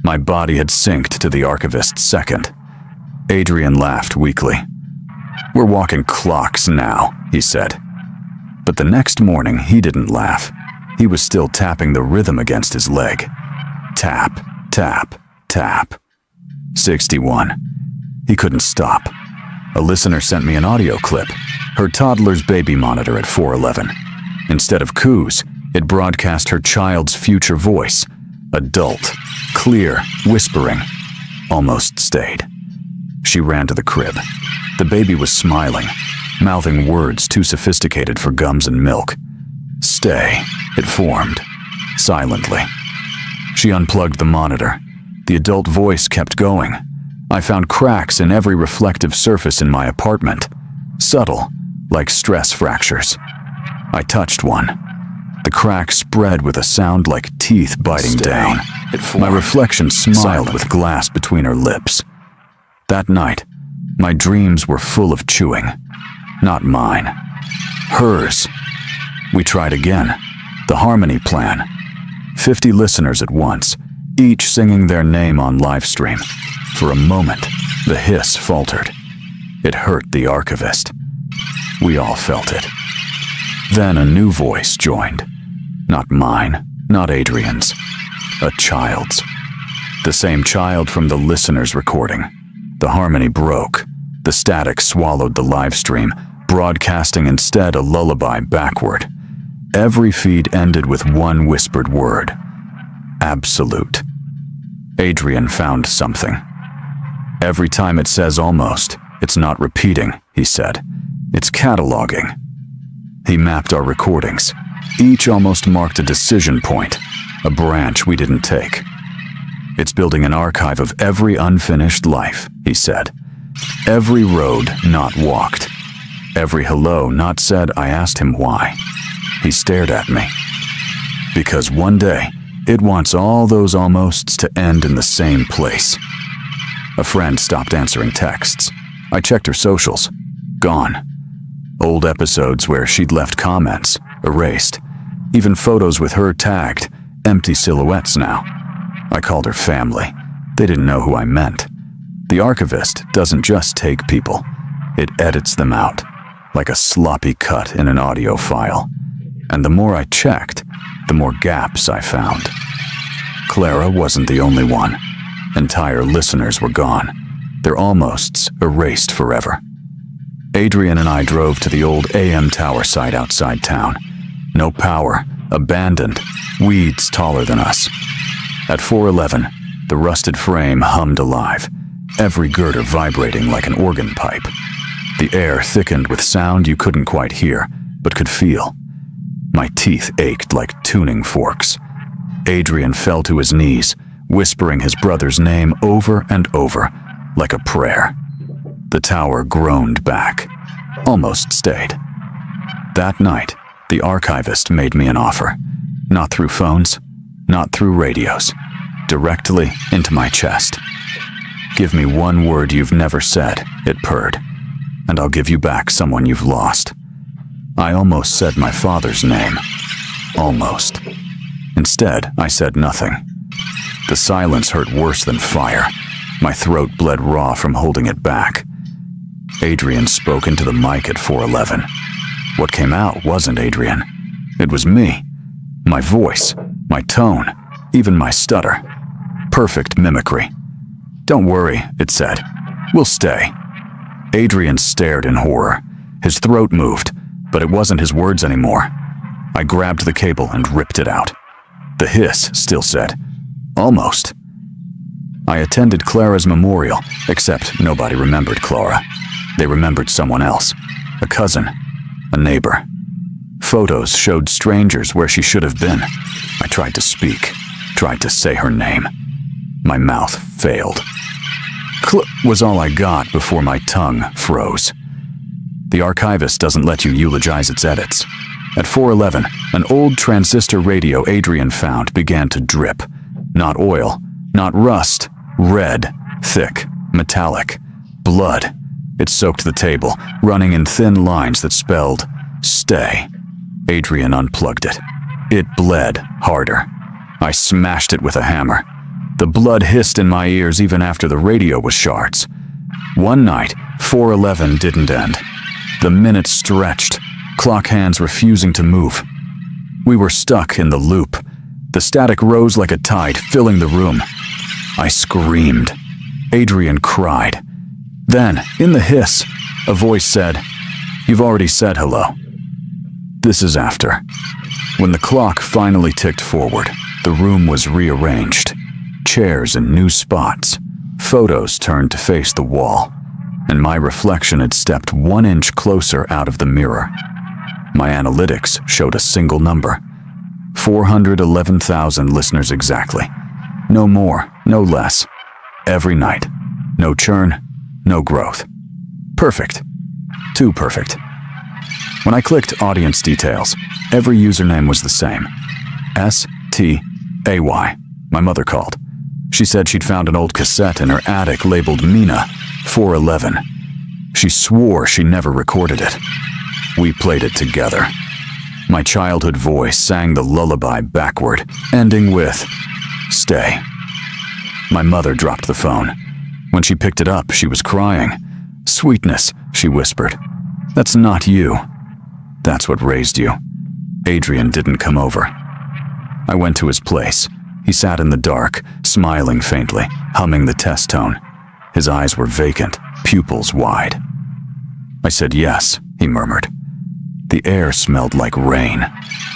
My body had synced to the archivist's second. Adrian laughed weakly. We're walking clocks now, he said. But the next morning, he didn't laugh. He was still tapping the rhythm against his leg. Tap, tap, tap. 61. He couldn't stop. A listener sent me an audio clip, her toddler's baby monitor at 4:11. Instead of coos, it broadcast her child's future voice, adult, clear, whispering. Almost stayed. She ran to the crib. The baby was smiling, mouthing words too sophisticated for gums and milk. Stay, it formed, silently. She unplugged the monitor. The adult voice kept going. I found cracks in every reflective surface in my apartment, subtle, like stress fractures. I touched one. The crack spread with a sound like teeth biting down. My reflection smiled with glass between her lips. That night, my dreams were full of chewing. Not mine. Hers. We tried again. The harmony plan. 50 listeners at once, each singing their name on livestream. For a moment, the hiss faltered. It hurt the archivist. We all felt it. Then a new voice joined. Not mine, Not Adrian's. A child's. The same child from the listener's recording. The harmony broke. The static swallowed the live stream, broadcasting instead a lullaby backward. Every feed ended with one whispered word. Absolute. Adrian found something. Every time it says almost, it's not repeating, he said. It's cataloging. He mapped our recordings. Each almost marked a decision point, a branch we didn't take. It's building an archive of every unfinished life, he said. Every road not walked. Every hello not said. I asked him why. He stared at me. Because one day, it wants all those almosts to end in the same place. A friend stopped answering texts. I checked her socials. Gone. Old episodes where she'd left comments, erased. Even photos with her tagged, empty silhouettes now. I called her family. They didn't know who I meant. The archivist doesn't just take people. It edits them out, like a sloppy cut in an audio file. And the more I checked, the more gaps I found. Clara wasn't the only one. Entire listeners were gone. Their almosts erased forever. Adrian and I drove to the old AM tower site outside town. No power, abandoned, weeds taller than us. At 411, the rusted frame hummed alive, every girder vibrating like an organ pipe. The air thickened with sound you couldn't quite hear, but could feel. My teeth ached like tuning forks. Adrian fell to his knees, whispering his brother's name over and over, like a prayer. The tower groaned back, almost stayed. That night, the archivist made me an offer. Not through phones, not through radios. Directly into my chest. Give me one word you've never said, it purred, and I'll give you back someone you've lost. I almost said my father's name. Almost. Instead, I said nothing. The silence hurt worse than fire. My throat bled raw from holding it back. Adrian spoke into the mic at 411. What came out wasn't Adrian. It was me. My voice, my tone, even my stutter. Perfect mimicry. Don't worry, it said. We'll stay. Adrian stared in horror. His throat moved, but it wasn't his words anymore. I grabbed the cable and ripped it out. The hiss still said, almost. I attended Clara's memorial, except nobody remembered Clara. They remembered someone else. A cousin. A neighbor. Photos showed strangers where she should have been. I tried to speak, tried to say her name. My mouth failed. Was all I got before my tongue froze. The archivist doesn't let you eulogize its edits. At 411, an old transistor radio Adrian found began to drip. Not oil, not rust, red, thick, metallic, blood. It soaked the table, running in thin lines that spelled, stay. Adrian unplugged it. It bled harder. I smashed it with a hammer. The blood hissed in my ears even after the radio was shards. One night, 411 didn't end. The minutes stretched, clock hands refusing to move. We were stuck in the loop. The static rose like a tide, filling the room. I screamed. Adrian cried. Then, in the hiss, a voice said, "You've already said hello." This is after. When the clock finally ticked forward, the room was rearranged. Chairs in new spots. Photos turned to face the wall, and my reflection had stepped 1 inch closer out of the mirror. My analytics showed a single number. 411,000 listeners exactly. No more, no less. Every night. No churn, no growth. Perfect. Too perfect. When I clicked audience details, every username was the same. S-T-A-Y. My mother called. She said she'd found an old cassette in her attic labeled Mina 411. She swore she never recorded it. We played it together. My childhood voice sang the lullaby backward, ending with, "Stay." My mother dropped the phone. When she picked it up, she was crying. "Sweetness," she whispered. "That's not you. That's what raised you." Adrian didn't come over. I went to his place. He sat in the dark, smiling faintly, humming the test tone. His eyes were vacant, pupils wide. I said yes, he murmured. The air smelled like rain.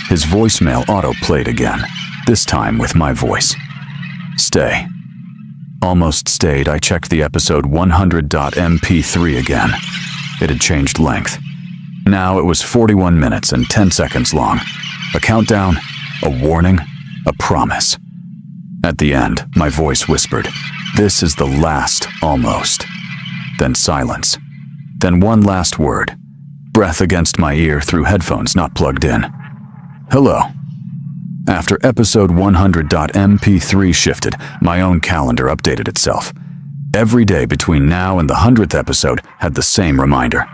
His voicemail auto-played again, this time with my voice. Stay. Almost stayed. I checked the episode 100.mp3 again. It had changed length. Now it was 41 minutes and 10 seconds long. A countdown, a warning, a promise. At the end, my voice whispered, "This is the last, almost." Then silence. Then one last word. Breath against my ear through headphones not plugged in. "Hello." After episode 100.mp3 shifted, my own calendar updated itself. Every day between now and the 100th episode had the same reminder.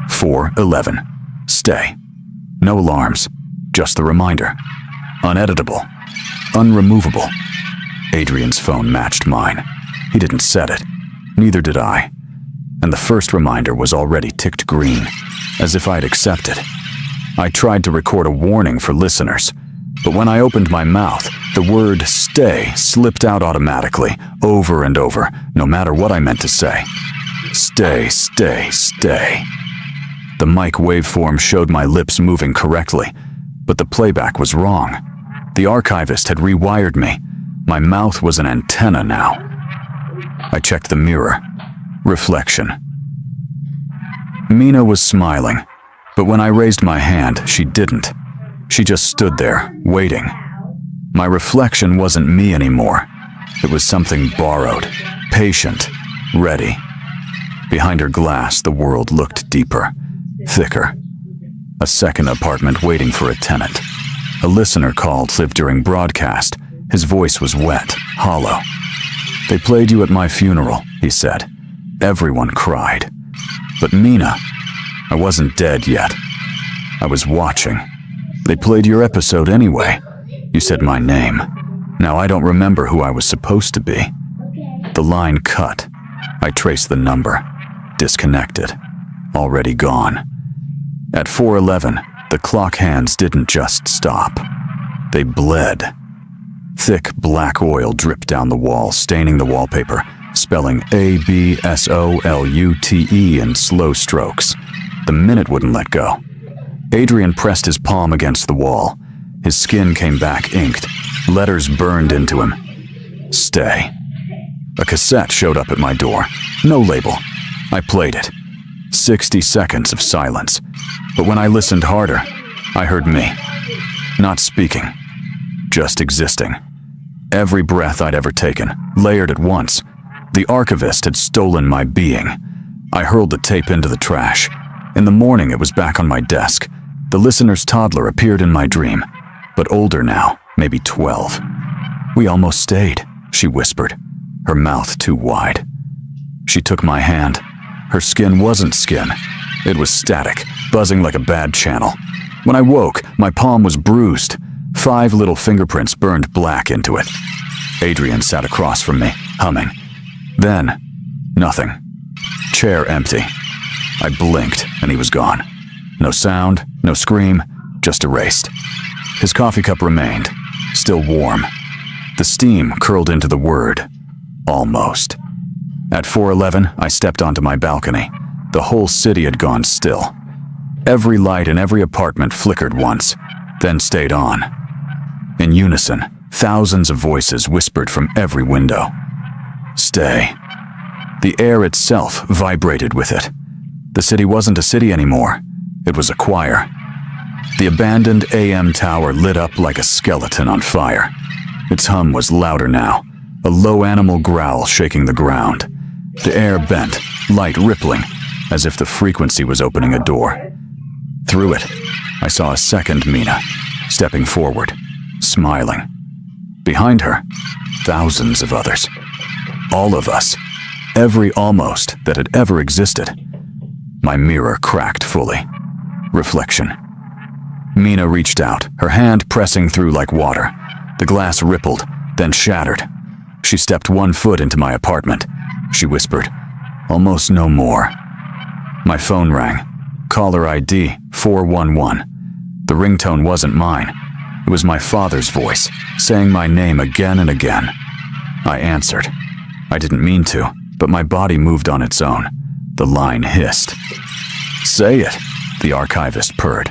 4:11. Stay. No alarms, just the reminder. Uneditable. Unremovable. Adrian's phone matched mine. He didn't set it. Neither did I. And the first reminder was already ticked green, as if I'd accepted. I tried to record a warning for listeners, but when I opened my mouth, the word "stay" slipped out automatically, over and over, no matter what I meant to say. Stay, stay, stay. The mic waveform showed my lips moving correctly, but the playback was wrong. The archivist had rewired me. My mouth was an antenna now. I checked the mirror. Reflection. Mina was smiling, but when I raised my hand, she didn't. She just stood there, waiting. My reflection wasn't me anymore. It was something borrowed, patient, ready. Behind her glass, the world looked deeper, thicker. A second apartment waiting for a tenant. A listener called, lived during broadcast. His voice was wet, hollow. "They played you at my funeral," he said. Everyone cried. But Mina, I wasn't dead yet. I was watching. "They played your episode anyway. You said my name. Now I don't remember who I was supposed to be." The line cut. I traced the number. Disconnected. Already gone. At 4:11, the clock hands didn't just stop. They bled. Thick black oil dripped down the wall, staining the wallpaper, spelling ABSOLUTE in slow strokes. The minute wouldn't let go. Adrian pressed his palm against the wall. His skin came back inked. Letters burned into him. Stay. A cassette showed up at my door. No label. I played it. 60 seconds of silence. But when I listened harder, I heard me. Not speaking. Just existing. Every breath I'd ever taken, layered at once. The archivist had stolen my being. I hurled the tape into the trash. In the morning, it was back on my desk. The listener's toddler appeared in my dream, but older now, maybe 12. "We almost stayed," she whispered, her mouth too wide. She took my hand. Her skin wasn't skin. It was static, buzzing like a bad channel. When I woke, my palm was bruised. 5 little fingerprints burned black into it. Adrian sat across from me, humming. Then, nothing. Chair empty. I blinked, and he was gone. No sound, no scream, just erased. His coffee cup remained, still warm. The steam curled into the word, almost. At 4:11, I stepped onto my balcony. The whole city had gone still. Every light in every apartment flickered once, then stayed on. In unison, thousands of voices whispered from every window. Stay. The air itself vibrated with it. The city wasn't a city anymore. It was a choir. The abandoned AM tower lit up like a skeleton on fire. Its hum was louder now, a low animal growl shaking the ground. The air bent, light rippling, as if the frequency was opening a door. Through it, I saw a second Mina, stepping forward, smiling. Behind her, thousands of others. All of us. Every almost that had ever existed. My mirror cracked fully. Reflection. Mina reached out, her hand pressing through like water. The glass rippled, then shattered. She stepped 1 foot into my apartment. She whispered, "Almost no more." My phone rang. Caller ID 411. The ringtone wasn't mine. It was my father's voice, saying my name again and again. I answered. I didn't mean to, but my body moved on its own. The line hissed. "Say it," the archivist purred.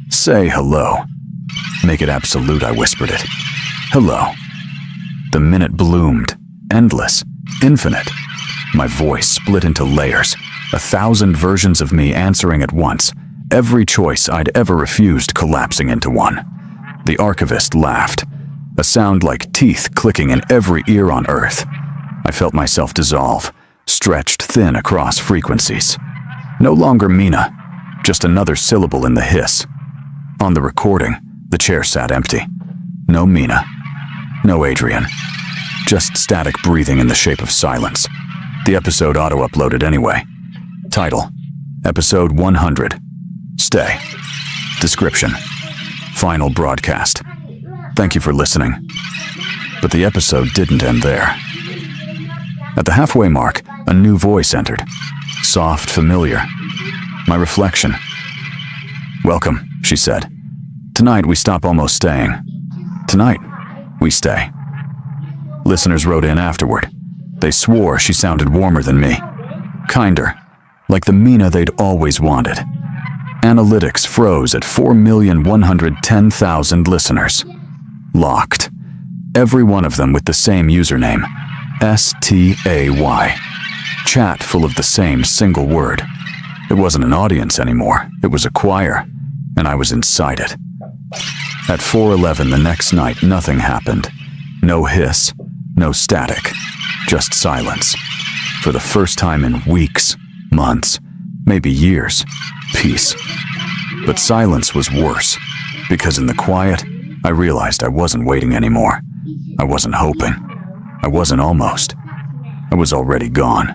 "Say hello." "Make it absolute," I whispered it. "Hello." The minute bloomed, endless, infinite. My voice split into layers, 1,000 versions of me answering at once, every choice I'd ever refused collapsing into one. The archivist laughed, a sound like teeth clicking in every ear on Earth. I felt myself dissolve, stretched thin across frequencies. No longer Mina, just another syllable in the hiss. On the recording, the chair sat empty. No Mina, no Adrian. Just static breathing in the shape of silence. The episode auto-uploaded anyway. Title: Episode 100. Stay. Description: Final broadcast. Thank you for listening. But the episode didn't end there. At the halfway mark, a new voice entered. Soft, familiar. My reflection. "Welcome," she said. "Tonight we stop almost staying. Tonight, we stay." Listeners wrote in afterward. They swore she sounded warmer than me. Kinder. Like the Mina they'd always wanted. Analytics froze at 4,110,000 listeners. Locked. Every one of them with the same username. STAY. Chat full of the same single word. It wasn't an audience anymore. It was a choir. And I was inside it. At 4:11 the next night, nothing happened. No hiss. No static. Just silence. For the first time in weeks, months, maybe years. Peace. But silence was worse, because in the quiet, I realized I wasn't waiting anymore. I wasn't hoping. I wasn't almost. I was already gone.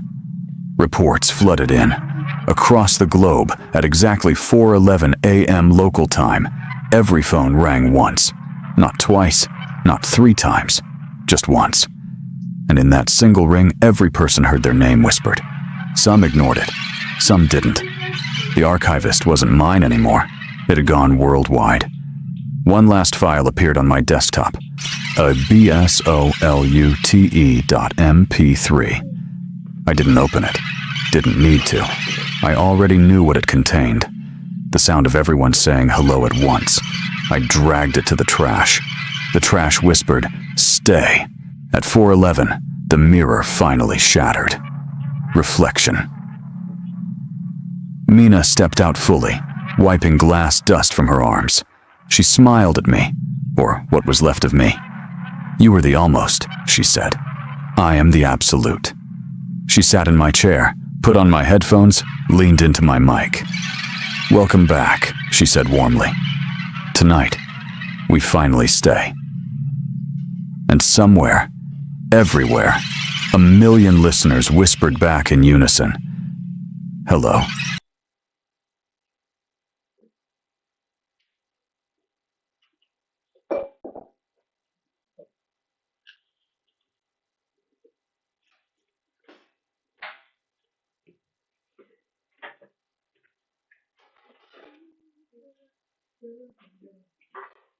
Reports flooded in. Across the globe, at exactly 4:11 a.m. local time, every phone rang once. Not twice, not 3 times, just once. And in that single ring, every person heard their name whispered. Some ignored it. Some didn't. The archivist wasn't mine anymore. It had gone worldwide. One last file appeared on my desktop. A BSOLUTE.mp3. I didn't open it. Didn't need to. I already knew what it contained. The sound of everyone saying hello at once. I dragged it to the trash. The trash whispered, "Stay." At 4:11, the mirror finally shattered. Reflection. Mina stepped out fully, wiping glass dust from her arms. She smiled at me, or what was left of me. "You were the almost," she said. "I am the absolute." She sat in my chair, put on my headphones, leaned into my mic. "Welcome back," she said warmly. "Tonight, we finally stay." And somewhere, everywhere, 1,000,000 listeners whispered back in unison, "Hello."